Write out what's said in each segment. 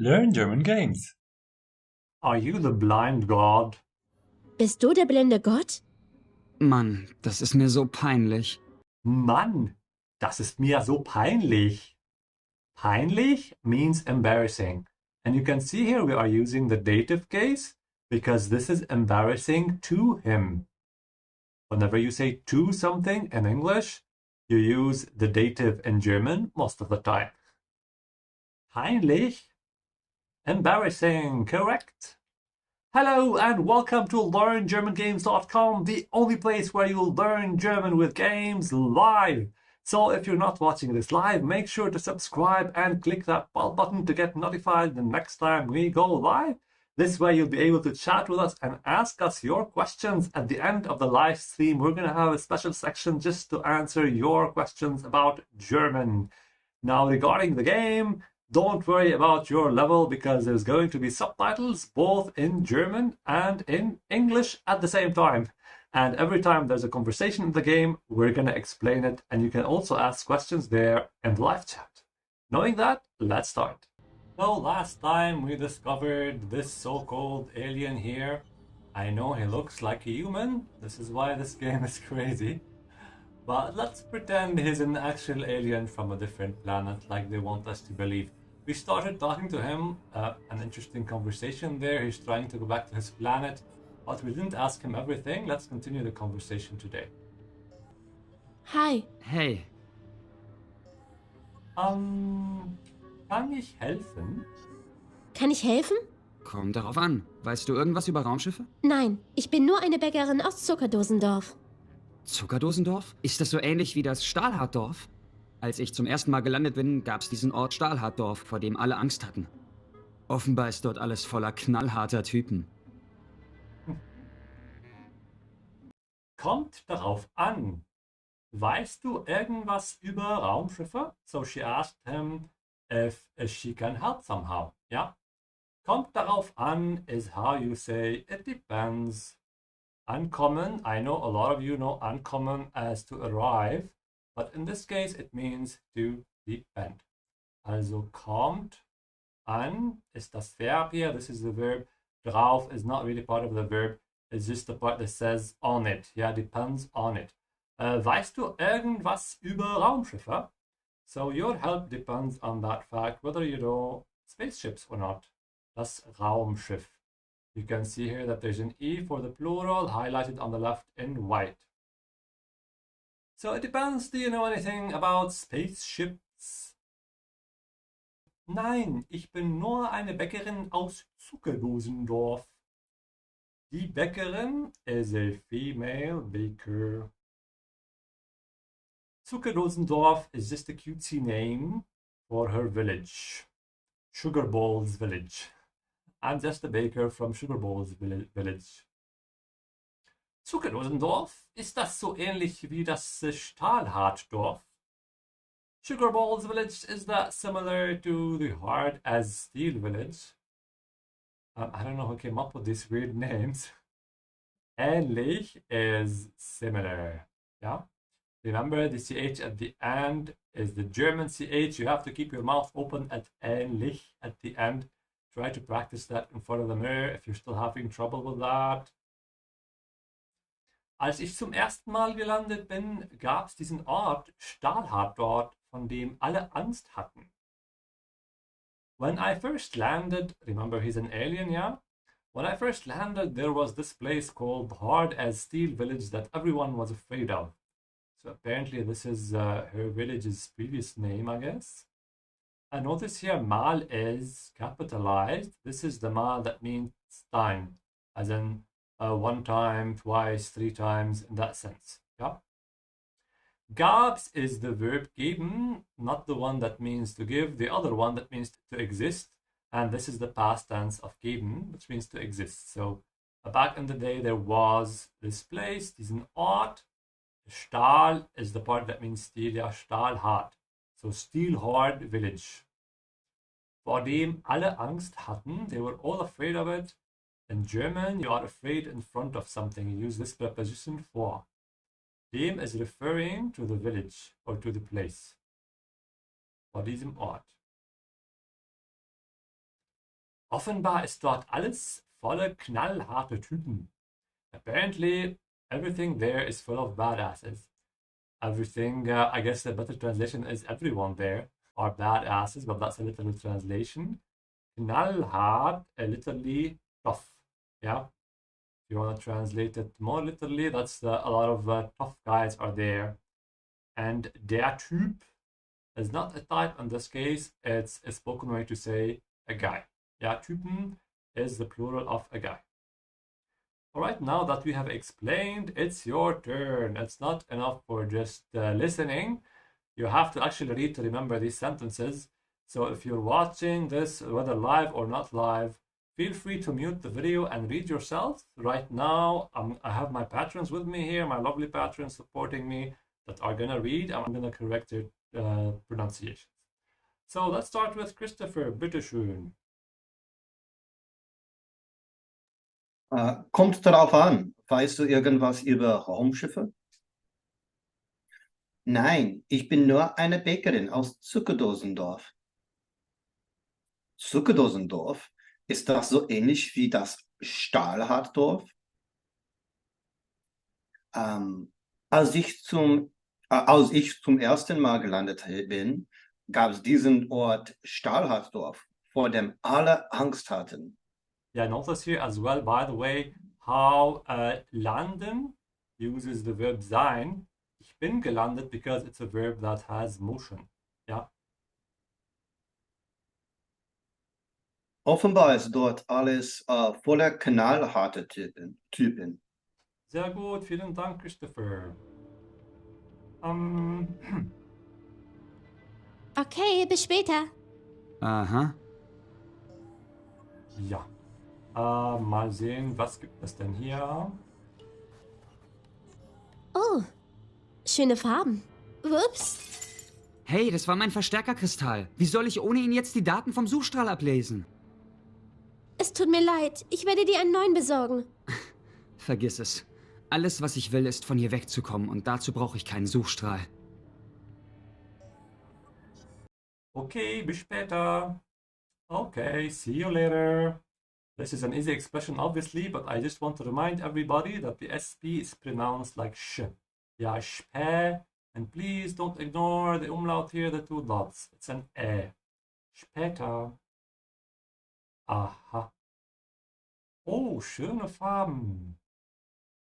Learn German Games. Are you the blind god? Bist du der blinde Gott? Mann, das ist mir so peinlich. Mann, das ist mir so peinlich. Peinlich means embarrassing. And you can see here we are using the dative case because this is embarrassing to him. Whenever you say to something in English, you use the dative in German most of the time. Peinlich, embarrassing, correct? Hello and welcome to LearnGermanGames.com, the only place where you'll learn German with games live. So if you're not watching this live, make sure to subscribe and click that bell button to get notified the next time we go live. This way you'll be able to chat with us and ask us your questions. At the end of the live stream, we're going to have a special section just to answer your questions about German. Now, regarding the game, don't worry about your level because there's going to be subtitles both in German and in English at the same time. And every time there's a conversation in the game, we're going to explain it. And you can also ask questions there in the live chat. Knowing that, let's start. So last time we discovered this so-called alien here. I know he looks like a human. This is why this game is crazy. But let's pretend he's an actual alien from a different planet like they want us to believe. We started talking to him, an interesting conversation there. He's trying to go back to his planet, but we didn't ask him everything. Let's continue the conversation today. Hi. Hey, Kann ich helfen? Kann ich helfen? kommt darauf an. Weißt du irgendwas über Raumschiffe? Nein, ich bin nur eine Bäckerin aus Zuckerdosendorf. Zuckerdosendorf? Ist das so ähnlich wie das Stahlharddorf? Als ich zum ersten Mal gelandet bin, gab's diesen Ort Stahlharddorf, vor dem alle Angst hatten. Offenbar ist dort alles voller knallharter Typen. Kommt darauf an. Weißt du irgendwas über Raumschiffe? So she asked him if she can help somehow. Yeah? Kommt darauf an is how you say it depends. Uncommon, I know a lot of you know uncommon as to arrive, but in this case it means to depend. Also kommt an ist das Verb here, this is the verb. Drauf is not really part of the verb, it's just the part that says on it. Yeah, depends on it. Weißt du irgendwas über Raumschiffe? So your help depends on that fact, whether you know spaceships or not. Das Raumschiff. You can see here that there's an E for the plural highlighted on the left in white. So it depends, do you know anything about spaceships? Nein, ich bin nur eine Bäckerin aus Zuckerdosendorf. Die Bäckerin is a female baker. Zuckerdosendorf is just a cutesy name for her village. Sugar Balls Village. I'm just a baker from Sugar Balls Village. Zuckerdosendorf, ist das so ähnlich wie das Stahlharddorf? Sugar Balls Village, is that similar to the Hard as Steel Village? I don't know who came up with these weird names. Ähnlich is similar. Yeah? Remember, the CH at the end is the German CH. You have to keep your mouth open at ähnlich at the end. Try to practice that in front of the mirror if you're still having trouble with that. Als ich zum ersten Mal gelandet bin, gab es diesen Ort Stahlhardt dort, von dem alle Angst hatten. When I first landed, remember he's an alien, yeah? When I first landed, there was this place called Hard as Steel Village that everyone was afraid of. So apparently this is her village's previous name, I guess. And notice here, mal is capitalized. This is the mal that means time, as in one time, twice, three times, in that sense. Yeah. Gab's is the verb geben, not the one that means to give, the other one that means to exist. And this is the past tense of geben, which means to exist. So back in the day, there was this place, diesen Ort. Stahl is the part that means steel, ja, Stahlhart. So Steelhard Village. Vor dem alle Angst hatten, they were all afraid of it. In German, you are afraid in front of something. You use this preposition vor. Dem is referring to the village or to the place. Vor diesem Ort. Offenbar ist dort alles voller knallharte Typen. Apparently, everything there is full of badasses. Everything, I guess the better translation is everyone there are badasses, but that's a literal translation. Knallhart, literally tough. Yeah. If you want to translate it more literally, that's a lot of tough guys are there. And der Typ is not a type in this case, it's a spoken way to say a guy. Yeah, Typen is the plural of a guy. All right, now that we have explained, it's your turn. It's not enough for just listening. You have to actually read to remember these sentences. So if you're watching this, whether live or not live, feel free to mute the video and read yourself. Right now, I have my patrons with me here, my lovely patrons supporting me that are going to read. I'm going to correct their pronunciations. So let's start with Christopher. Bitteschön. Kommt darauf an. Weißt du irgendwas über Raumschiffe? Nein, ich bin nur eine Bäckerin aus Zuckerdosendorf. Zuckerdosendorf, ist das so ähnlich wie das Stahlhartdorf? Als ich zum ersten Mal gelandet bin, gab es diesen Ort Stahlhartdorf, vor dem alle Angst hatten. Yeah, notice here as well, by the way, how landen uses the verb sein. Ich bin gelandet because it's a verb that has motion. Yeah. Offenbar ist dort alles voller knallharte Typen. Sehr gut, vielen Dank, Christopher. Okay, bis später. Aha. Ja. Mal sehen, was gibt es denn hier? Oh, schöne Farben. Ups. Hey, das war mein Verstärkerkristall. Wie soll ich ohne ihn jetzt die Daten vom Suchstrahl ablesen? Es tut mir leid. Ich werde dir einen neuen besorgen. Vergiss es. Alles, was ich will, ist von hier wegzukommen und dazu brauche ich keinen Suchstrahl. Okay, bis später. Okay, see you later. This is an easy expression, obviously, but I just want to remind everybody that the SP is pronounced like sh. Yeah, spä. And please don't ignore the umlaut here, the two dots. It's an ä. Später. Aha. Oh, schöne Farben.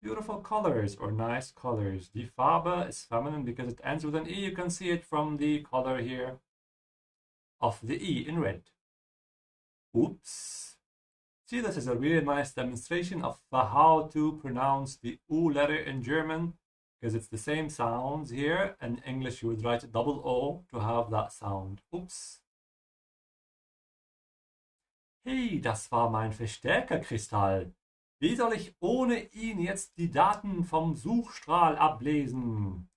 Beautiful colors or nice colors. Die Farbe is feminine because it ends with an E. You can see it from the color here of the E in red. Oops. See, this is a really nice demonstration of how to pronounce the U letter in German, because it's the same sounds here. In English, you would write double O to have that sound. Oops. Hey, das war mein Verstärkerkristall. Wie soll ich ohne ihn jetzt die Daten vom Suchstrahl ablesen?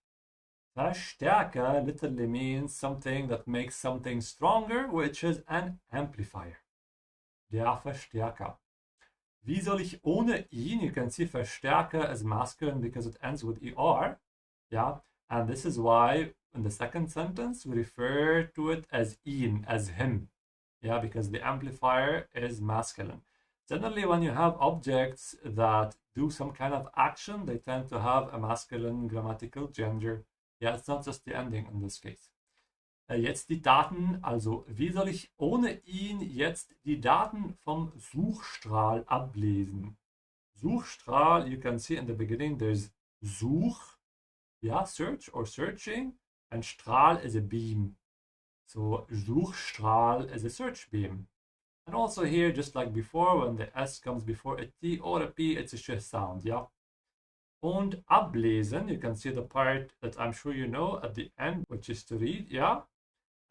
Verstärker literally means something that makes something stronger, which is an amplifier. Der Verstärker. Wie soll ich ohne ihn? You can see Verstärker as masculine because it ends with ER. Yeah, and this is why in the second sentence we refer to it as ihn, as him. Yeah, because the amplifier is masculine. Generally, when you have objects that do some kind of action, they tend to have a masculine grammatical gender. Yeah, it's not just the ending in this case. Jetzt die Daten, also wie soll ich ohne ihn jetzt die Daten vom Suchstrahl ablesen? Suchstrahl, you can see in the beginning there's Such, yeah, search or searching, and Strahl is a beam. So Suchstrahl is a search beam. And also here, just like before, when the S comes before a T or a P, it's a sh sound, yeah? Und ablesen, you can see the part that I'm sure you know at the end, which is to read, yeah?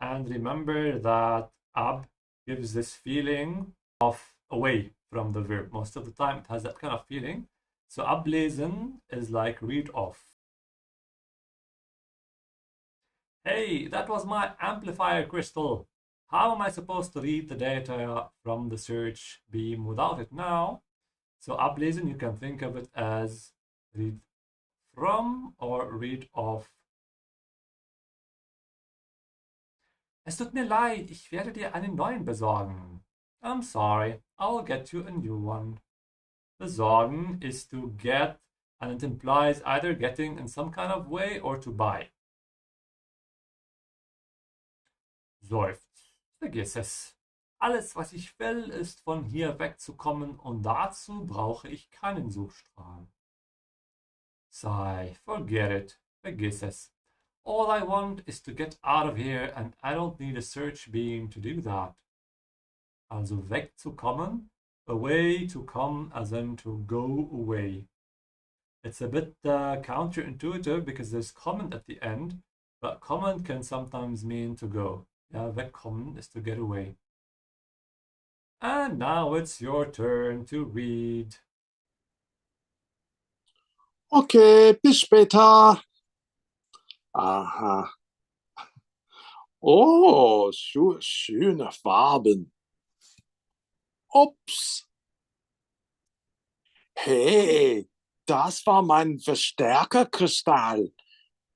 And remember that ab gives this feeling of away from the verb. Most of the time it has that kind of feeling. So ablesen is like read off. Hey, that was my amplifier crystal. How am I supposed to read the data from the search beam without it now? So ablesen, you can think of it as read from or read off. Es tut mir leid, ich werde dir einen neuen besorgen. I'm sorry, I'll get you a new one. Besorgen is to get, and it implies either getting in some kind of way or to buy. Seufzt. Vergiss es. Alles, was ich will, ist von hier wegzukommen und dazu brauche ich keinen Suchstrahl. Sigh. Forget it. Vergiss es. All I want is to get out of here and I don't need a search beam to do that. Also wegzukommen. Away to come as in to go away. It's a bit counterintuitive because there's comment at the end, but comment can sometimes mean to go. Ja, wegkommen is to get away. And now it's your turn to read. Okay, bis später. Aha. Oh, schöne Farben. Ups. Hey, das war mein Verstärkerkristall.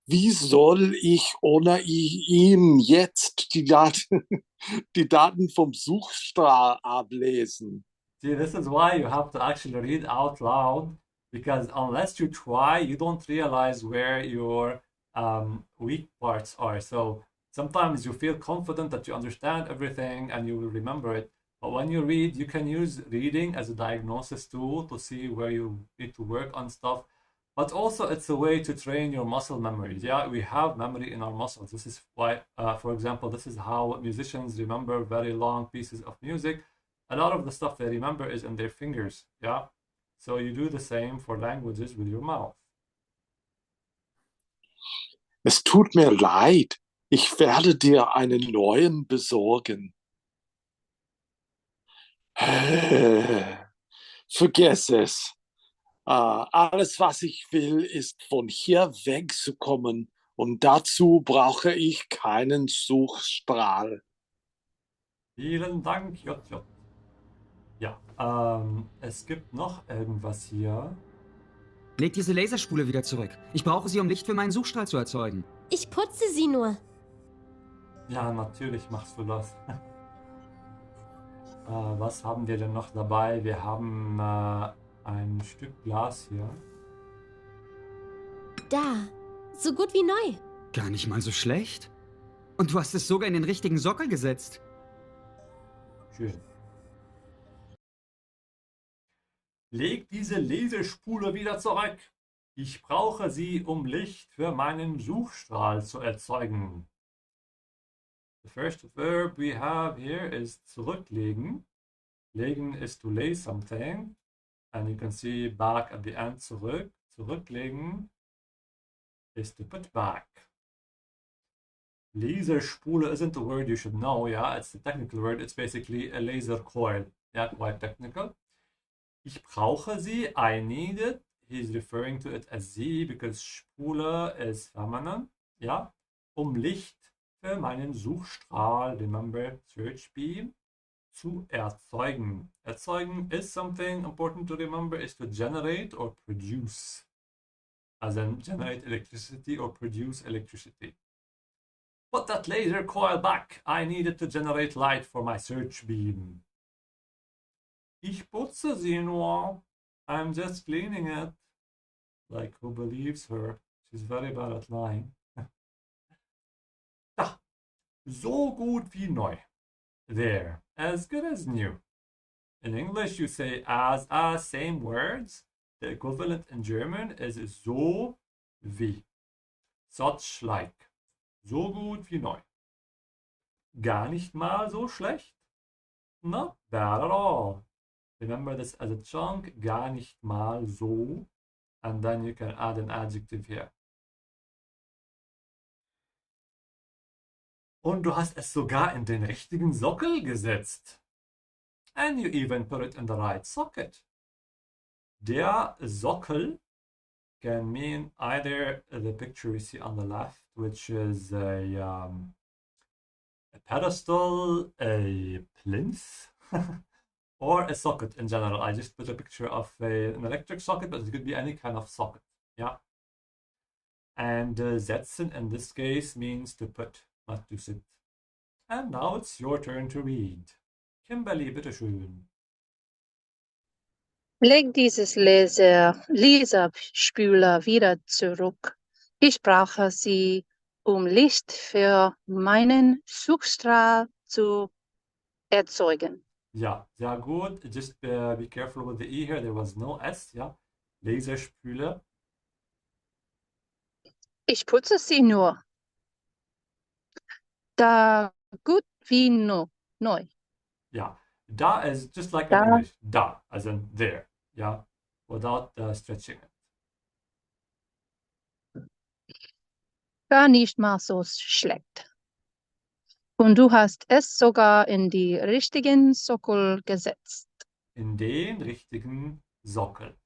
Wie soll ich ohne ihn jetzt die Daten vom Suchstrahl ablesen? See, this is why you have to actually read out loud, because unless you try, you don't realize where your weak parts are. So sometimes you feel confident that you understand everything and you will remember it. But when you read, you can use reading as a diagnosis tool to see where you need to work on stuff. But also it's a way to train your muscle memory. Yeah, we have memory in our muscles. This is why, for example, this is how musicians remember very long pieces of music. A lot of the stuff they remember is in their fingers. Yeah, so you do the same for languages with your mouth. Es tut mir leid. Ich werde dir einen neuen besorgen. Vergiss es. Alles, was ich will, ist von hier wegzukommen und dazu brauche ich keinen Suchstrahl. Vielen Dank, JJ. Ja, es gibt noch irgendwas hier. Leg diese Laserspule wieder zurück. Ich brauche sie, um Licht für meinen Suchstrahl zu erzeugen. Ich putze sie nur. Ja, natürlich machst du das. Was haben wir denn noch dabei? Wir haben ein Stück Glas hier. Da. So gut wie neu. Gar nicht mal so schlecht. Und du hast es sogar in den richtigen Sockel gesetzt. Schön. Leg diese Lesespule wieder zurück. Ich brauche sie, um Licht für meinen Suchstrahl zu erzeugen. The first verb we have here is zurücklegen. Legen is to lay something. And you can see back at the end zurück. Zurücklegen is to put back. Laserspule isn't a word you should know, yeah? It's a technical word. It's basically a laser coil. Yeah, quite technical. Ich brauche sie. I need it. He's referring to it as sie because Spule is feminine. Yeah? Licht für meinen Suchstrahl, remember, search beam, zu erzeugen. Erzeugen is something important to remember, is to generate or produce. As in generate electricity or produce electricity. Put that laser coil back. I need it to generate light for my search beam. Ich putze sie nur. I'm just cleaning it. Like, who believes her? She's very bad at lying. Da. So gut wie neu. There. As good as new. In English, you say as, same words. The equivalent in German is so wie. Such like. So gut wie neu. Gar nicht mal so schlecht. Not bad at all. Remember this as a chunk. Gar nicht mal so. And then you can add an adjective here. Und du hast es sogar in den richtigen Sockel gesetzt. And you even put it in the right socket. Der Sockel can mean either the picture we see on the left, which is a pedestal, a plinth, or a socket in general. I just put a picture of an electric socket, but it could be any kind of socket. Yeah. And setzen in this case means to put, not to sit. And now it's your turn to read. Kimberly, bitteschön. Leg dieses Laserspüler wieder zurück. Ich brauche sie, um Licht für meinen Suchstrahl zu erzeugen. Ja, sehr gut. Just be careful with the E here. There was no S, ja. Laserspüle. Ich putze sie nur. Da gut wie neu. Ja, da is just like in Da. English. Da, as in there. Ja, without stretching it. Gar nicht mal so schlecht. Und du hast es sogar in die richtigen Sockel gesetzt. In den richtigen Sockel.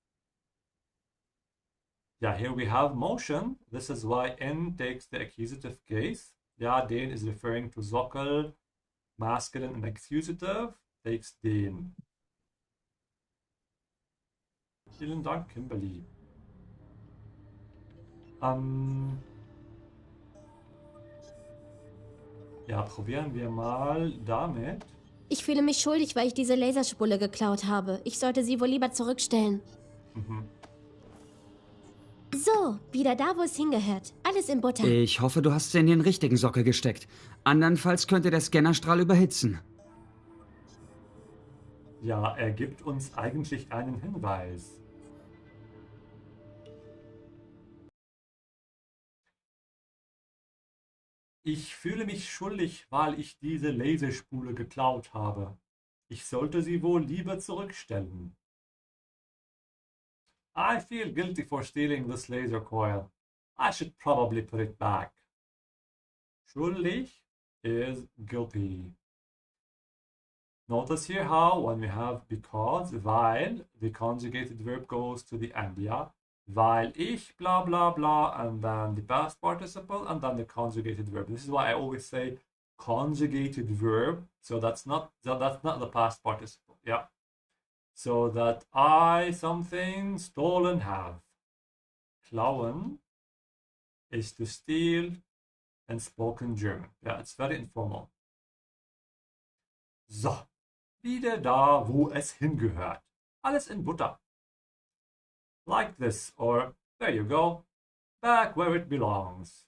Yeah, here we have motion. This is why N takes the accusative case. Yeah, den is referring to Sockel. Masculine and accusative takes den. Vielen Dank, Kimberly. Ja, probieren wir mal damit. Ich fühle mich schuldig, weil ich diese Laserspule geklaut habe. Ich sollte sie wohl lieber zurückstellen. So, wieder da, wo es hingehört. Alles in Butter. Ich hoffe, du hast sie in den richtigen Sockel gesteckt. Andernfalls könnte der Scannerstrahl überhitzen. Ja, er gibt uns eigentlich einen Hinweis. Ich fühle mich schuldig, weil ich diese Laserspule geklaut habe. Ich sollte sie wohl lieber zurückstellen. I feel guilty for stealing this laser coil. I should probably put it back. Schuldig is guilty. Notice here how when we have because, weil, the conjugated verb goes to the end, yeah? Weil ich, blah, blah, blah, and then the past participle, and then the conjugated verb. This is why I always say conjugated verb, so that's not the past participle, yeah? So that I something stolen have. Klauen is to steal in spoken German. Yeah, it's very informal. So, wieder da, wo es hingehört. Alles in Butter. Like this, or there you go, back where it belongs.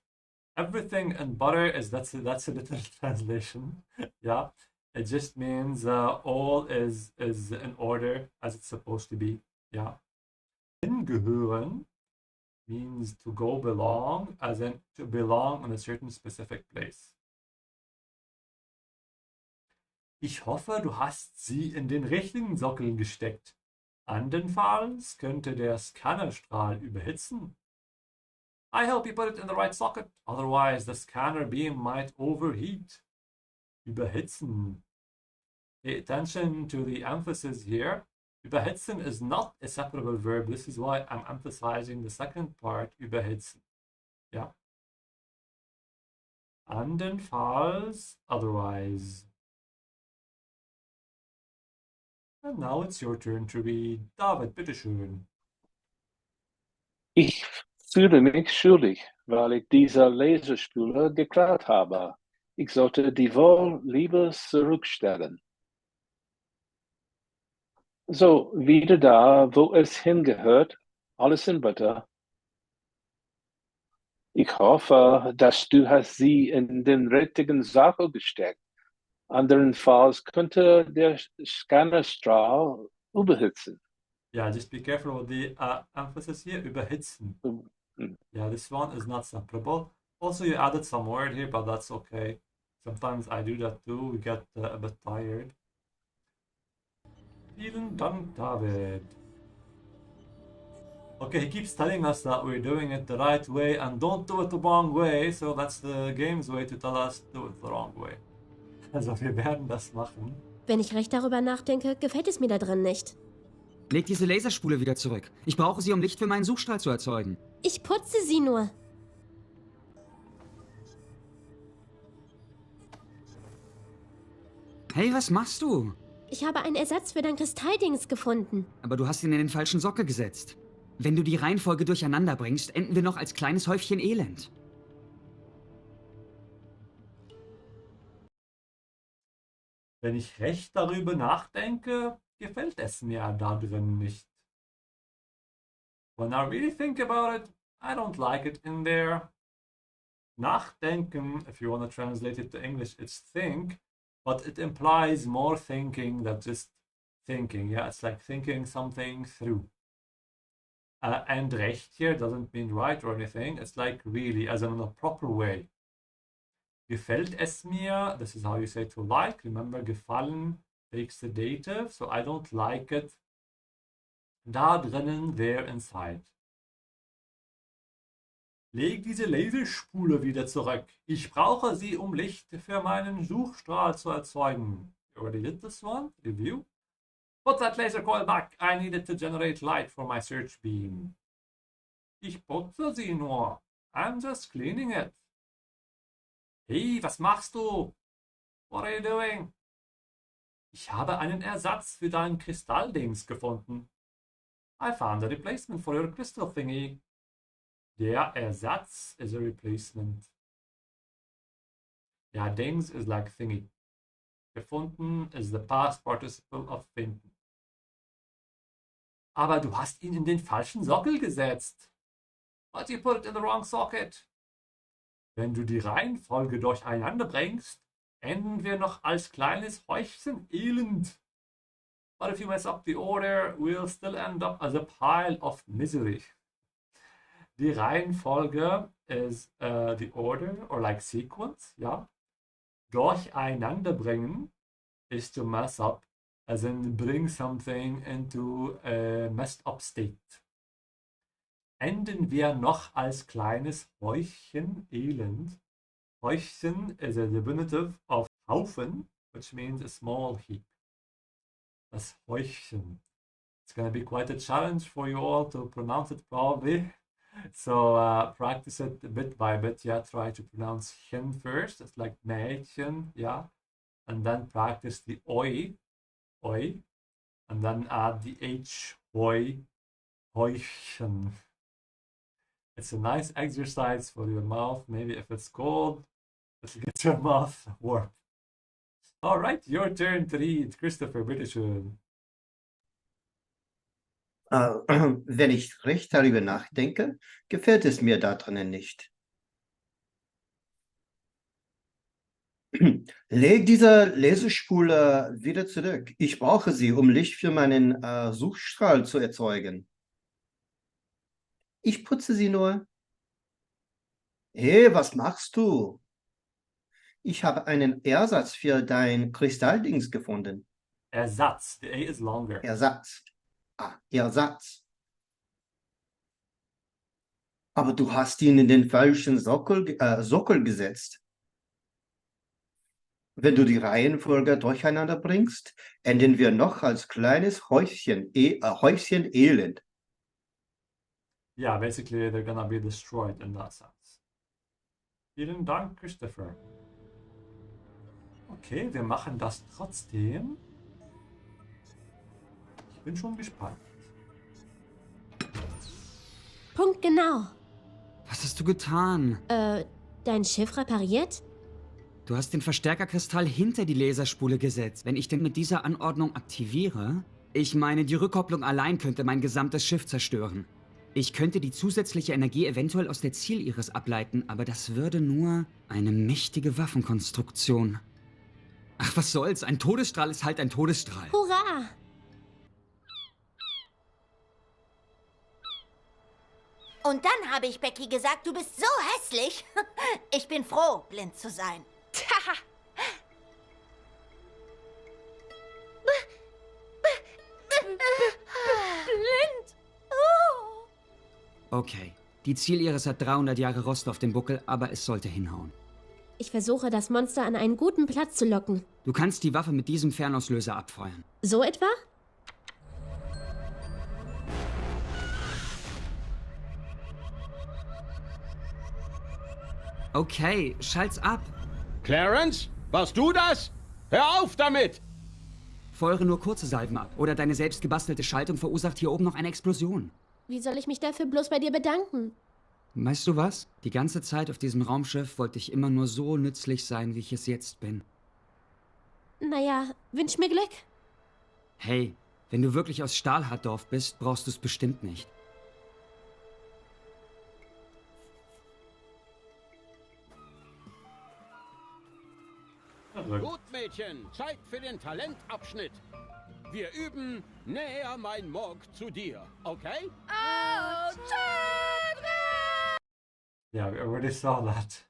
Everything in butter is, that's a literal translation. Yeah, it just means all is in order as it's supposed to be. Yeah. Hingehören means to go belong, as in to belong in a certain specific place. Ich hoffe, du hast sie in den richtigen Sockel gesteckt. Andernfalls könnte der Scannerstrahl überhitzen. I hope you put it in the right socket, otherwise the scanner beam might overheat. Überhitzen. Pay attention to the emphasis here. Überhitzen is not a separable verb. This is why I'm emphasizing the second part, überhitzen. Yeah. Andernfalls, otherwise. And now it's your turn to read. David, bitteschön. Ich fühle mich schuldig, weil ich diese Laserspule geklaut habe. Ich sollte die wohl lieber zurückstellen. So, wieder da, wo es hingehört, alles in Butter. Ich hoffe, dass du hast sie in den richtigen Sockel gesteckt. Andernfalls könnte der Scannerstrahl überhitzen. Yeah, just be careful with the emphasis here, überhitzen. Yeah, this one is not separable. Also, you added some word here, but that's okay. Sometimes I do that too. We get a bit tired. Vielen Dank, David. Okay, he keeps telling us that we're doing it the right way and don't do it the wrong way. So that's the game's way to tell us do it the wrong way. Also wir werden das machen. Wenn ich recht darüber nachdenke, gefällt es mir da drin nicht. Leg diese Laserspule wieder zurück. Ich brauche sie, um Licht für meinen Suchstrahl zu erzeugen. Ich putze sie nur. Hey, was machst du? Ich habe einen Ersatz für dein Kristalldings gefunden. Aber du hast ihn in den falschen Sockel gesetzt. Wenn du die Reihenfolge durcheinander bringst, enden wir noch als kleines Häufchen Elend. Wenn ich recht darüber nachdenke, gefällt es mir da drin nicht. When I really think about it, I don't like it in there. Nachdenken, if you want to translate it to English, it's think, but it implies more thinking than just thinking. Yeah, it's like thinking something through. And recht here doesn't mean right or anything. It's like really, as in a proper way. Gefällt es mir, this is how you say to like. Remember, gefallen takes the dative, so I don't like it. Da drinnen, there inside. Leg diese Laserspule wieder zurück. Ich brauche sie, um Licht für meinen Suchstrahl zu erzeugen. You already did this one? Review. Put that laser coil back. I need it to generate light for my search beam. Ich putze sie nur. I'm just cleaning it. Hey, was machst du? What are you doing? Ich habe einen Ersatz für dein Kristalldings gefunden. I found a replacement for your crystal thingy. Der Ersatz is a replacement. Ja, Dings is like thingy. Gefunden is the past participle of finden. Aber du hast ihn in den falschen Sockel gesetzt. But you put it in the wrong socket. Wenn du die Reihenfolge durcheinander bringst, enden wir noch als kleines Häufchen Elend. But if you mess up the order, we'll still end up as a pile of misery. Die Reihenfolge is the order or like sequence, ja. Durcheinander bringen is to mess up, as in bring something into a messed up state. Enden wir noch als kleines Häufchen Elend. Häufchen is a diminutive of Haufen, which means a small heap. Das Häufchen. It's going to be quite a challenge for you all to pronounce it probably. So practice it bit by bit. Yeah, try to pronounce chen first. It's like Mädchen, yeah. And then practice the oi, and then add the h, hoi, Häufchen. It's a nice exercise for your mouth. Maybe if it's cold, it'll get your mouth warm. All right, your turn to read. Christopher, bitteschön. Wenn ich recht darüber nachdenke, gefällt es mir da drinnen nicht. Leg diese Lesespule wieder zurück. Ich brauche sie, um Licht für meinen Suchstrahl zu erzeugen. Ich putze sie nur. Hey, was machst du? Ich habe einen Ersatz für dein Kristalldings gefunden. Ersatz. The A is longer. Ersatz. Ersatz. Aber du hast ihn in den falschen Sockel gesetzt. Wenn du die Reihenfolge durcheinander bringst, enden wir noch als kleines Häufchen Elend. Yeah, basically they're gonna be destroyed in that sense. Vielen Dank, Christopher. Okay, wir machen das trotzdem. Ich bin schon gespannt. Punkt genau. Was hast du getan? Dein Schiff repariert? Du hast den Verstärkerkristall hinter die Laserspule gesetzt. Wenn ich den mit dieser Anordnung aktiviere... Ich meine, die Rückkopplung allein könnte mein gesamtes Schiff zerstören. Ich könnte die zusätzliche Energie eventuell aus der Zieliris ableiten, aber das würde nur eine mächtige Waffenkonstruktion. Ach, was soll's? Ein Todesstrahl ist halt ein Todesstrahl. Hurra! Und dann habe ich Becky gesagt, du bist so hässlich. Ich bin froh, blind zu sein. Blind! Okay, die Zieliris hat 300 Jahre Rost auf dem Buckel, aber es sollte hinhauen. Ich versuche, das Monster an einen guten Platz zu locken. Du kannst die Waffe mit diesem Fernauslöser abfeuern. So etwa? Okay, schalt's ab. Clarence, warst du das? Hör auf damit! Feuere nur kurze Salven ab, oder deine selbst gebastelte Schaltung verursacht hier oben noch eine Explosion. Wie soll ich mich dafür bloß bei dir bedanken? Weißt du was? Die ganze Zeit auf diesem Raumschiff wollte ich immer nur so nützlich sein, wie ich es jetzt bin. Naja, wünsch mir Glück. Hey, wenn du wirklich aus Stahlhardorf bist, brauchst du es bestimmt nicht. Gut, Mädchen, Zeit für den Talentabschnitt. Wir üben näher mein Morg zu dir, okay? Yeah, we already saw that.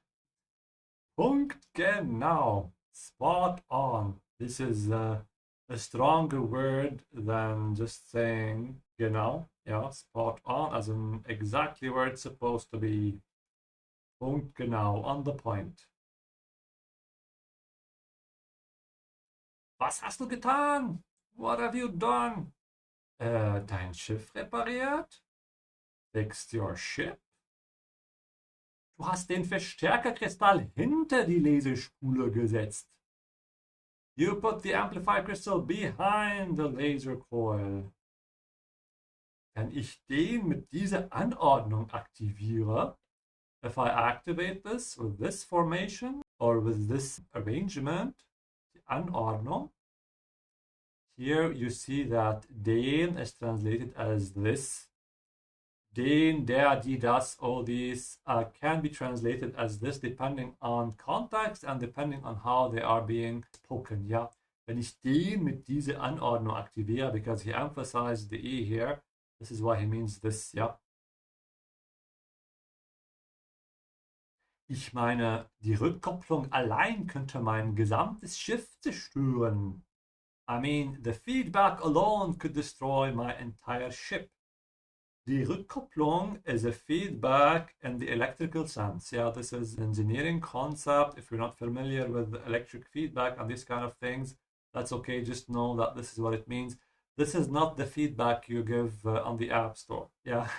Punkt genau. Spot on. This is a stronger word than just saying genau. Yeah, spot on, as in exactly where it's supposed to be. Punkt genau, on the point. Was hast du getan? What have you done? Dein Schiff repariert? Fixed your ship? Du hast den Verstärkerkristall hinter die Laserspule gesetzt. You put the amplifier crystal behind the laser coil. Wenn ich den mit dieser Anordnung aktiviere, if I activate this with this formation or with this arrangement, die Anordnung, here you see that den is translated as this. Den, der, die, das, all these can be translated as this depending on context and depending on how they are being spoken. Ja, wenn ich den mit dieser Anordnung aktiviere, because he emphasized the E here, this is why he means this, ja. Ich meine, die Rückkopplung allein könnte mein gesamtes Schiff zerstören. I mean, the feedback alone could destroy my entire ship. Die Rückkopplung is a feedback in the electrical sense. Yeah, this is an engineering concept. If you're not familiar with electric feedback and these kind of things, that's okay. Just know that this is what it means. This is not the feedback you give on the App Store. Yeah.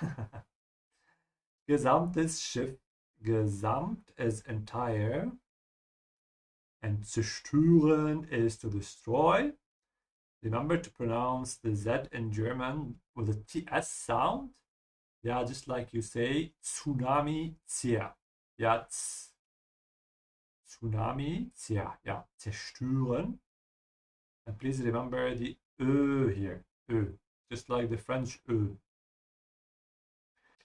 Gesamtes Schiff. Gesamt is entire. And zerstören is to destroy. Remember to pronounce the Z in German with a TS sound. Yeah, just like you say Tsunami Zia. Yeah, Tsunami Zia. Yeah, zerstören. And please remember the Ö here. Ö. Just like the French Ö.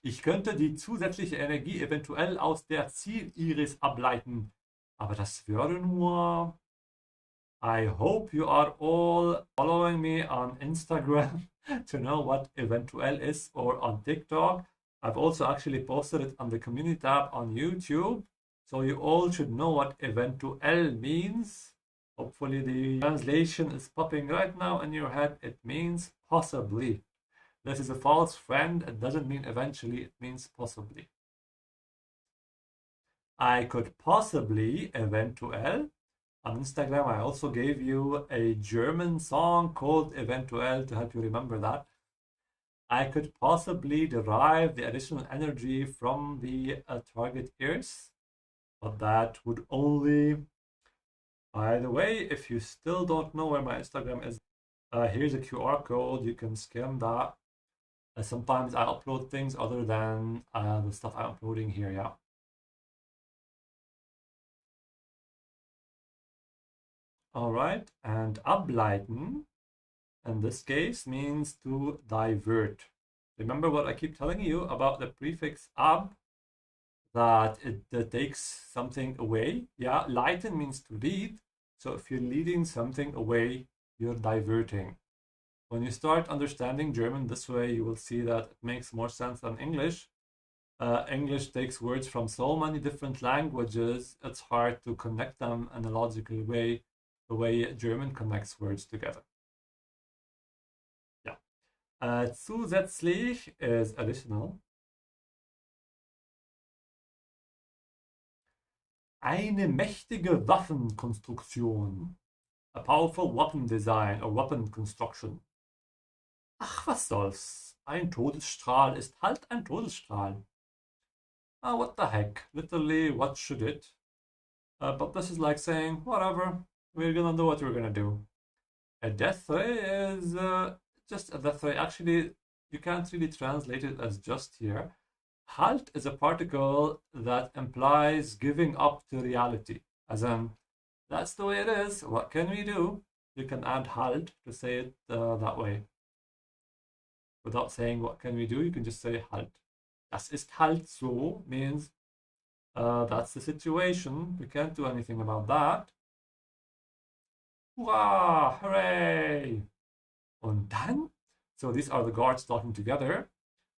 Ich könnte die zusätzliche Energie eventuell aus der Zieliris ableiten. Aber das würde nur... I hope you are all following me on Instagram to know what eventuell is, or on TikTok. I've also actually posted it on the community tab on YouTube. So you all should know what eventuell means. Hopefully the translation is popping right now in your head. It means possibly. This is a false friend. It doesn't mean eventually. It means possibly. I could possibly eventuell. On Instagram, I also gave you a German song called Eventuell to help you remember that. I could possibly derive the additional energy from the target ears, but that would only... By the way, if you still don't know where my Instagram is, here's a QR code. You can scan that. Sometimes I upload things other than the stuff I'm uploading here, yeah. All right, and ableiten in this case means to divert. Remember what I keep telling you about the prefix ab, that it takes something away. Yeah, leiten means to lead. So if you're leading something away, you're diverting. When you start understanding German this way, you will see that it makes more sense than English. English takes words from so many different languages, it's hard to connect them in a logical way, the way German connects words together. Yeah. Zusätzlich is additional. Eine mächtige Waffenkonstruktion. A powerful weapon design or weapon construction. Ach, was soll's. Ein Todesstrahl ist halt ein Todesstrahl. Ah, what the heck. Literally, what should it? But this is like saying, whatever. We're gonna do what we're gonna do. A death ray is just a death ray. Actually, you can't really translate it as just here. Halt is a particle that implies giving up to reality. As in, That's the way it is. What can we do? You can add halt to say it that way. Without saying what can we do, you can just say halt. Das ist halt so means that's the situation. We can't do anything about that. Hurrah! Hooray! Und dann, so these are the guards talking together.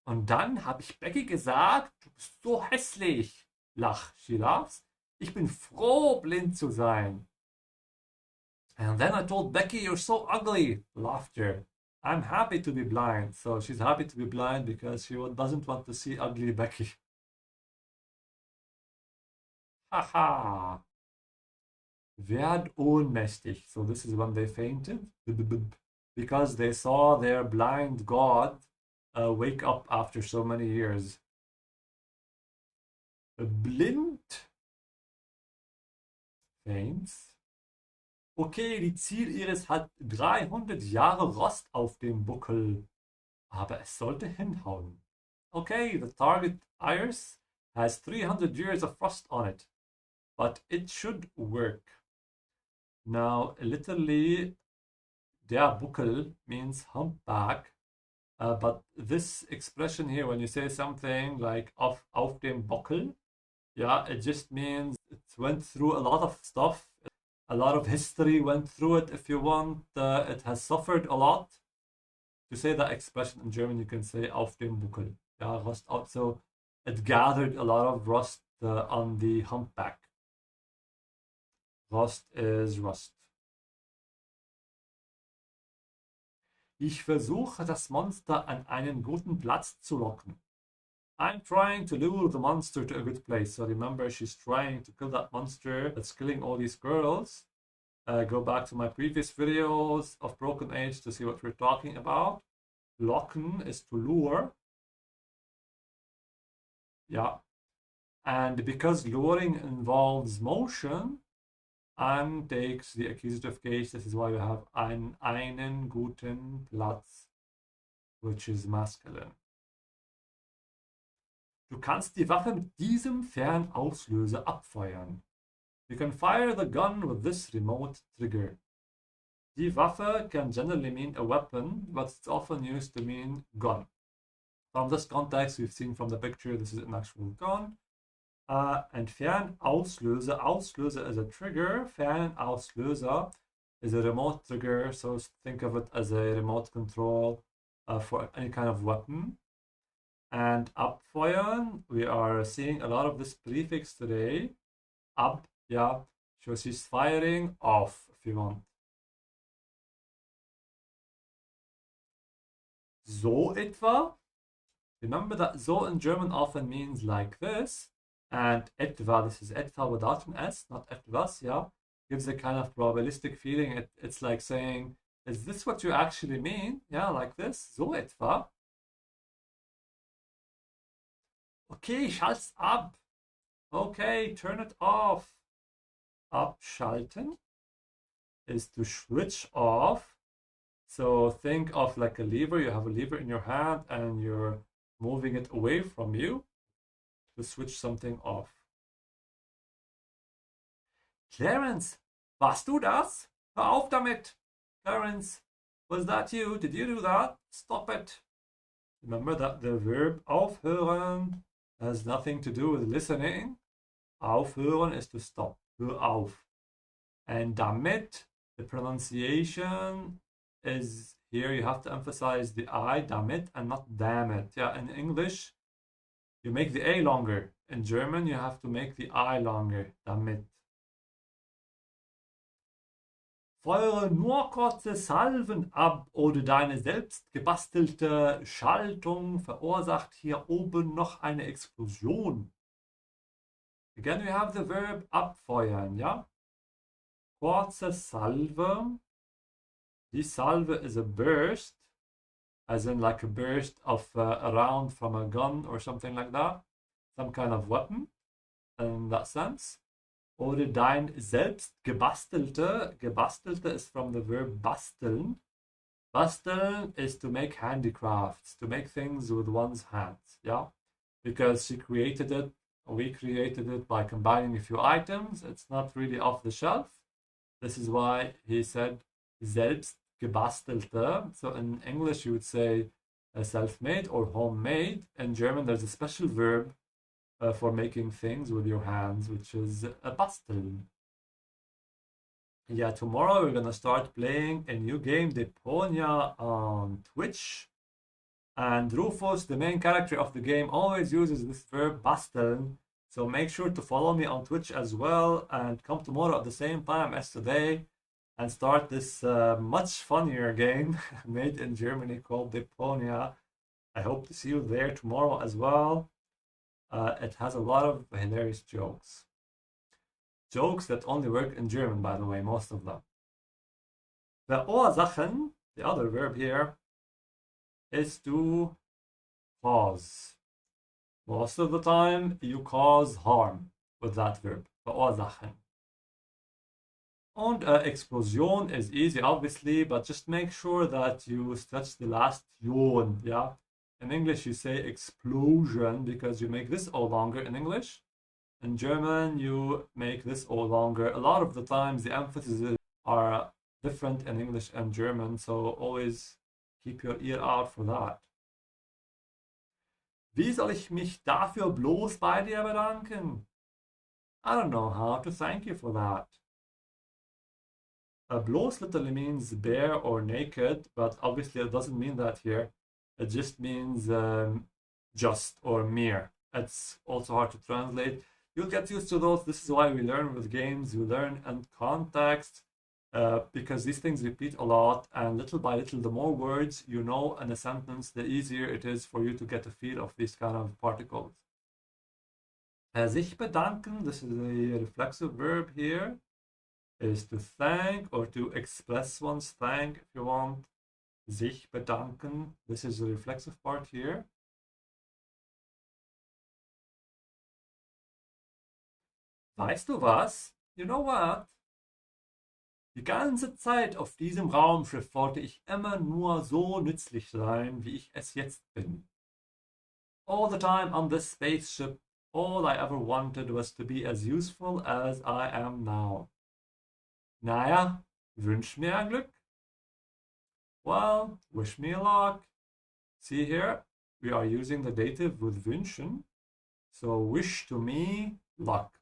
Und dann habe ich Becky gesagt, du bist so hässlich. Lach, she laughs. Ich bin froh, blind zu sein. And then I told Becky, you're so ugly. Laughter. I'm happy to be blind. So she's happy to be blind because she doesn't want to see ugly Becky. Haha. Werd ohnmächtig. So this is when they fainted. Because they saw their blind god wake up after so many years. Blind faints. Okay, die Zieliris hat 300 Jahre Rost auf dem Buckel, aber es sollte hinhauen. Okay, the target iris has 300 years of frost on it, but it should work. Now, literally, der Buckel means humpback, but this expression here, when you say something like auf dem Buckel, yeah, it just means it went through a lot of stuff. A lot of history went through it. If you want, it has suffered a lot. To say that expression in German, you can say auf dem Buckel. Yeah, rust out. So it gathered a lot of rust on the humpback. Rust is rust. Ich versuche, das Monster an einen guten Platz zu locken. I'm trying to lure the monster to a good place. So remember, she's trying to kill that monster that's killing all these girls. Go back to my previous videos of Broken Age to see what we're talking about. Locken is to lure. Yeah. And because luring involves motion, an takes the accusative case. This is why we have einen guten Platz, which is masculine. Du kannst die Waffe mit diesem Fernauslöser abfeuern. You can fire the gun with this remote trigger. Die Waffe can generally mean a weapon, but it's often used to mean gun. From this context, we've seen from the picture, this is an actual gun. And Fernauslöser, Auslöser is a trigger, Fernauslöser is a remote trigger, so think of it as a remote control for any kind of weapon. And abfeuern, we are seeing a lot of this prefix today. Ab, yeah, so she's firing off, if you want. So etwa. Remember that so in German often means like this. And etwa, this is etwa without an S, not etwas, yeah. Gives a kind of probabilistic feeling. It's like saying, is this what you actually mean? Yeah, like this. So etwa. Okay, schalt's ab. Okay, turn it off. Abschalten is to switch off. So think of like a lever. You have a lever in your hand and you're moving it away from you to switch something off. Clarence, warst du das? Hör auf damit. Clarence, was that you? Did you do that? Stop it. Remember that the verb aufhören has nothing to do with listening. Aufhören is to stop. Hör auf. And damit, the pronunciation is here. You have to emphasize the I, damit, and not damn it. Yeah, in English, you make the A longer. In German, you have to make the I longer. Damit. Feuere nur kurze Salven ab oder deine selbst gebastelte Schaltung verursacht hier oben noch eine Explosion. Again, we have the verb abfeuern, ja? Kurze Salve. Die Salve is a burst, as in like a burst of a round from a gun or something like that. Some kind of weapon in that sense. Oder dein selbst gebastelte. Gebastelte is from the verb basteln. Basteln is to make handicrafts, to make things with one's hands, yeah? Because she created it, we created it by combining a few items. It's not really off the shelf. This is why he said selbst gebastelte. So in English you would say self-made or homemade. In German there's a special verb for making things with your hands, which is basteln. Yeah, tomorrow we're gonna start playing a new game, Deponia, on Twitch. And Rufus, the main character of the game, always uses this verb basteln. So make sure to follow me on Twitch as well and come tomorrow at the same time as today and start this much funnier game made in Germany called Deponia. I hope to see you there tomorrow as well. It has a lot of hilarious jokes. Jokes that only work in German, by the way, most of them. Verursachen, the other verb here, is to cause. Most of the time, you cause harm with that verb, verursachen. And Explosion is easy, obviously, but just make sure that you stretch the last Jon, yeah? In English, you say explosion because you make this O longer in English. In German, you make this O longer. A lot of the times, the emphases are different in English and German, so always keep your ear out for that. Wie soll ich mich dafür bloß bei dir bedanken? I don't know how to thank you for that. Bloß literally means bare or naked, but obviously it doesn't mean that here. It just means just or mere. It's also hard to translate. You'll get used to those. This is why we learn with games. We learn in context because these things repeat a lot, and little by little, the more words you know in a sentence, the easier it is for you to get a feel of these kind of particles. Sich bedanken, this is a reflexive verb here, is to thank or to express one's thank if you want. Sich bedanken, this is the reflexive part here. Weißt du was? You know what? Die ganze Zeit auf diesem Raumschiff wollte ich immer nur so nützlich sein, wie ich es jetzt bin. All the time on this spaceship, all I ever wanted was to be as useful as I am now. Naja, wünsch mir ein Glück. Well, wish me luck. See here, we are using the dative with wünschen. So wish to me luck.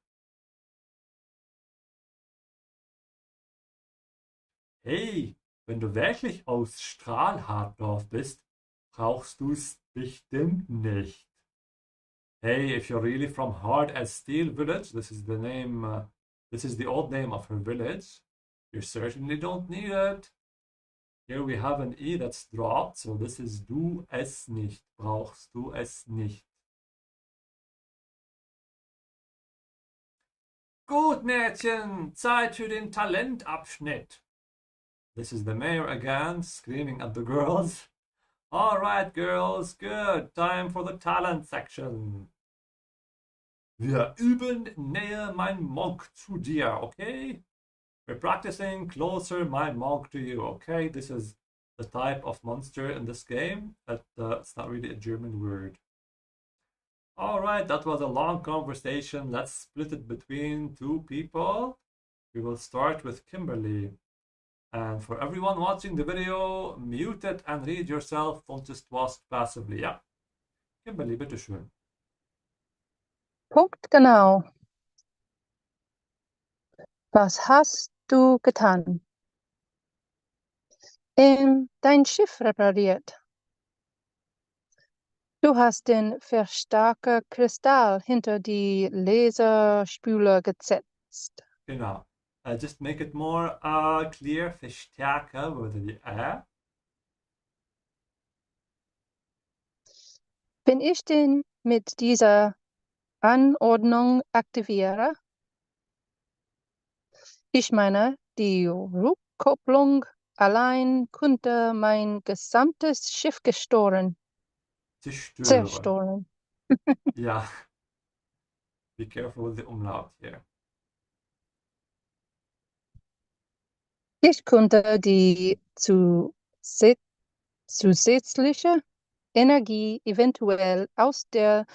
Hey, wenn du wirklich aus Strahlhartdorf bist, brauchst du's bestimmt nicht. Hey, if you're really from Hard as Steel Village, this is the name, this is the old name of her village, you certainly don't need it. Here we have an E that's dropped, so this is du es nicht, brauchst du es nicht. Gut, Mädchen, Zeit für den Talentabschnitt. This is the mayor again, screaming at the girls. All right, girls, good. Time for the talent section. Wir üben näher mein Monk zu dir, okay? We're practicing closer my monk to you, okay? This is the type of monster in this game. It's not really a German word. All right, that was a long conversation. Let's split it between two people. We will start with Kimberly. And for everyone watching the video, mute it and read yourself. Don't just watch passively. Yeah. Kimberly, bitteschön. Punkt genau. Was hast du getan? Dein Schiff repariert. Du hast den Verstärkerkristall hinter die Laserspule gesetzt. Genau. Just make it more clear. Verstärker with the Wenn ich den mit dieser Anordnung aktiviere, ich meine, die Rückkopplung allein könnte mein gesamtes Schiff zerstören. Yeah. Be careful with the umlaut here. Ich könnte die zusätzliche Energie eventuell aus der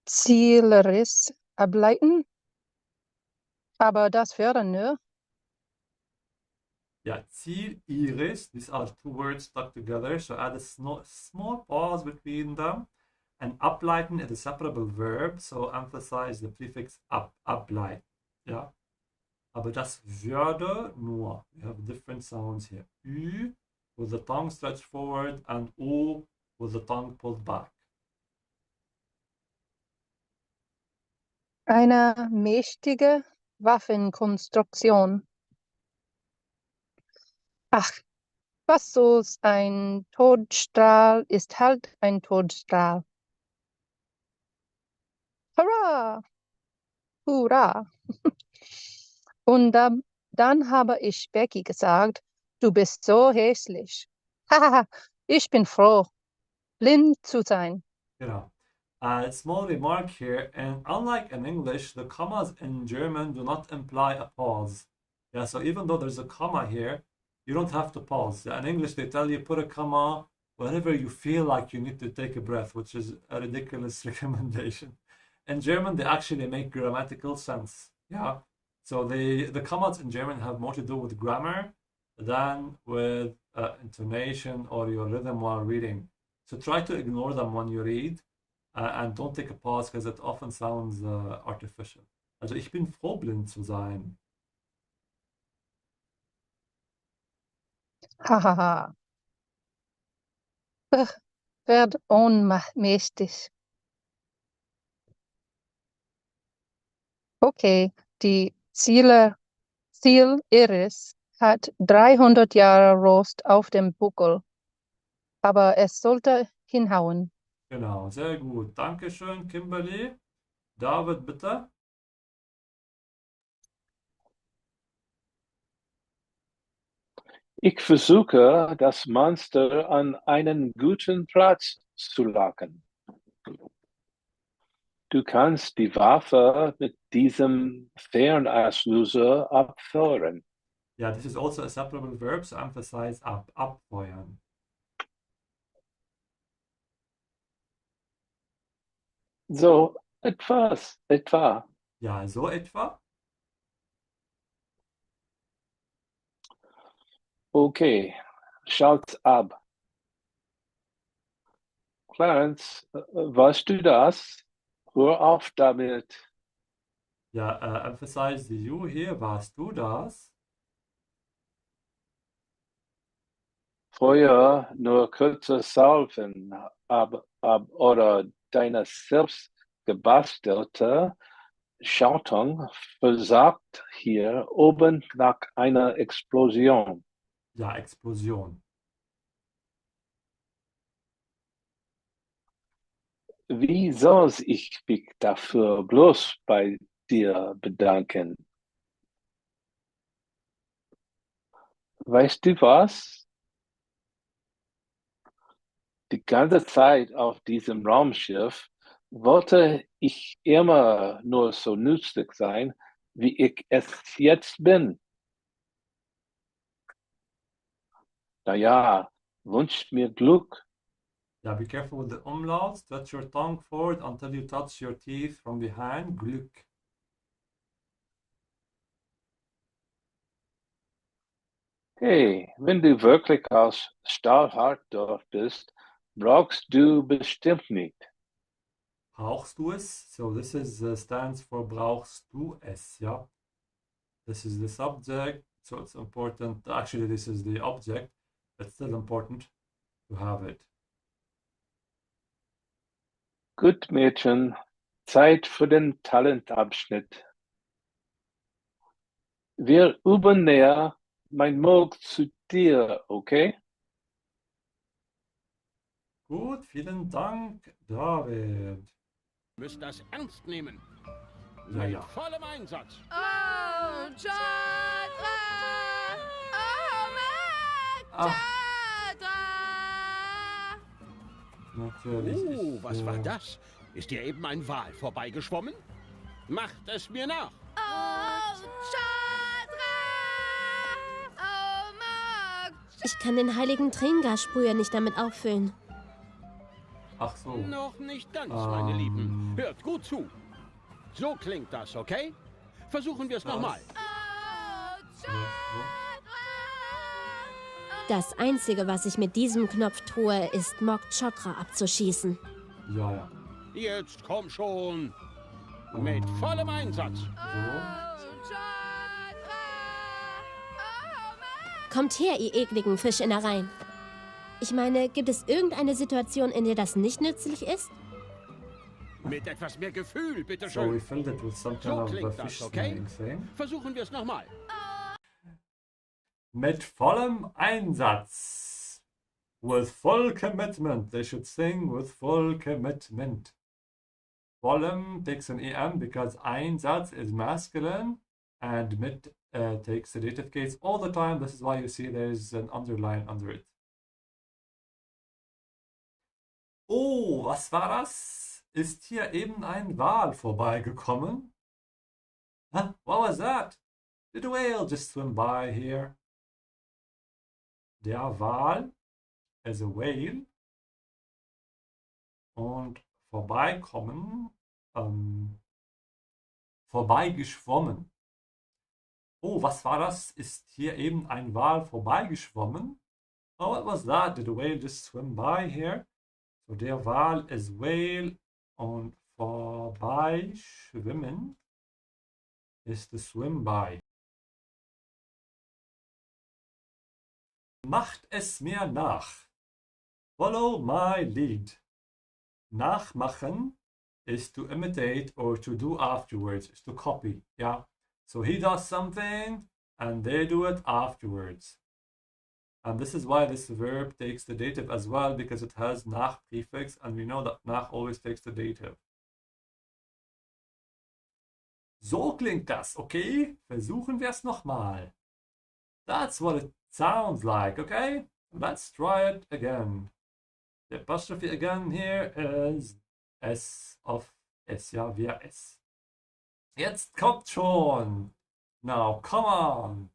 Zielriss ableiten, aber das wäre nur Yeah, Ziel, Iris. These are two words stuck together. So add a small pause between them. And ableiten is a separable verb. So emphasize the prefix ab, ableiten. Yeah. Aber das würde nur. We have different sounds here. Ü with the tongue stretched forward and O with the tongue pulled back. Eine mächtige Waffenkonstruktion. Ach, was soll's, ein Todstrahl ist halt ein Todstrahl. Hurra! Hurra! Und dann habe ich Becky gesagt, du bist so hässlich. Hahaha, ich bin froh, blind zu sein. Genau. A small remark here, and unlike in English, the commas in German do not imply a pause. Yeah, so even though there's a comma here, you don't have to pause. Yeah, in English, they tell you put a comma whenever you feel like you need to take a breath, which is a ridiculous recommendation. In German, they actually make grammatical sense. Yeah, so the commas in German have more to do with grammar than with intonation or your rhythm while reading. So try to ignore them when you read. And don't take a pause because it often sounds artificial. Also ich bin froh, blind zu sein. Hahaha. Werd ohnmächtig. Okay, die Ziel Iris hat 300 Jahre Rost auf dem Buckel. Aber es sollte hinhauen. Genau, sehr gut. Dankeschön, Kimberly. David, bitte. Ich versuche, das Monster an einen guten Platz zu locken. Du kannst die Waffe mit diesem Fernauslöser abfeuern. Yeah, this is also a separable verb, so emphasize abfeuern. So etwa. Ja, so etwa. Okay, schaut ab. Clarence, weißt du das? Hör auf damit. Ja, emphasize the you here. Warst du das? Vorher nur kurze Salven oder deine selbst gebastelte Schaltung versagt hier oben nach einer Explosion. Ja, Explosion. Wie soll ich mich dafür bloß bei dir bedanken? Weißt du was? Die ganze Zeit auf diesem Raumschiff wollte ich immer nur so nützlich sein, wie ich es jetzt bin. Naja, wünscht mir Glück. Yeah, be careful with the umlaut. Stretch your tongue forward until you touch your teeth from behind. Glück. Hey, wenn du wirklich aus Stahlhartdorf bist, brauchst du bestimmt nicht. Brauchst du es? So this is stands for brauchst du es, yeah? This is the subject, so it's important. Actually, this is the object. It's still important to have it. Gut, Mädchen, Zeit für den Talentabschnitt. Wir üben näher mein Mog zu dir, okay? Gut, vielen Dank, David. Müsst das ernst nehmen. Ja, ja. Mit vollem Einsatz. Oh, Chandra! Oh, Mac! Chandra! Natürlich. Was war das? Ist dir eben ein Wal vorbeigeschwommen? Macht es mir nach. Oh, Chandra! Oh, Mac! Ich kann den heiligen Tränengassprüher nicht damit auffüllen. Ach so. Noch nicht ganz, meine Lieben. Hört gut zu. So klingt das, okay? Versuchen wir es nochmal. Oh, Chandra! Das Einzige, was ich mit diesem Knopf tue, ist Mog Chotra abzuschießen. Ja, ja. Jetzt komm schon. Mit vollem Einsatz. Kommt her, ihr ekligen Fischinnereien. Ich meine, gibt es irgendeine Situation, in der das nicht nützlich ist? Mit etwas mehr Gefühl, So we bitteschön. filled it with some kind So of a klingt das, fish okay? smelling thing. Versuchen wir es nochmal. Mit vollem Einsatz. With full commitment. They should sing with full commitment. Vollem takes an EM because Einsatz is masculine and mit takes the dative case all the time. This is why you see there's an underline under it. Oh, was war das? Ist hier eben ein Wal vorbeigekommen? Huh? What was that? Did a whale just swim by here? Der Wal is a whale. Und vorbeikommen, vorbeigeschwommen. Oh, was war das? Ist hier eben ein Wal vorbeigeschwommen? Oh, what was that? Did a whale just swim by here? So, der Wal is whale und vorbeischwimmen ist the swim by. Macht es mir nach. Follow my lead. Nachmachen is to imitate or to do afterwards, is to copy. Yeah. So he does something and they do it afterwards. And this is why this verb takes the dative as well, because it has nach prefix, and we know that nach always takes the dative. So klingt das, okay? Versuchen wir es nochmal. That's what it sounds like, okay? Let's try it again. The apostrophe again here is S of S, ja, wir S. Jetzt kommt schon. Now, come on.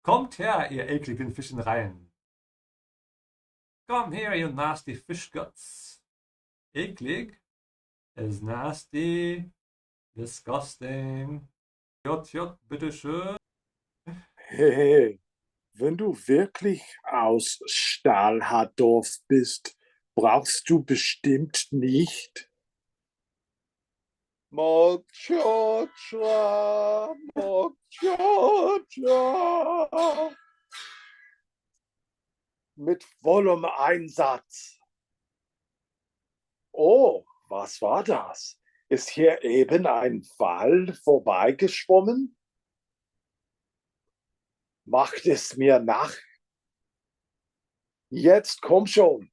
Kommt her, ihr ekligen Fischereien. Come here, you nasty fish guts. Eklig is nasty, disgusting. J, bitteschön. Hey, wenn du wirklich aus Stahlhardorf bist, brauchst du bestimmt nicht Mokchotra, Mokchotra. Mit vollem Einsatz. Oh, was war das? Ist hier eben ein Wal vorbeigeschwommen? Macht es mir nach. Jetzt komm schon.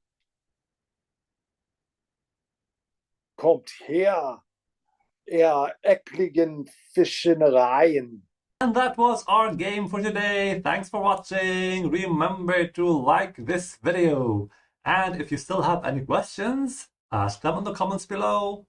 Kommt her, ihr ekligen Fischereien. And that was our game for today. Thanks for watching. Remember to like this video. And if you still have any questions, ask them in the comments below.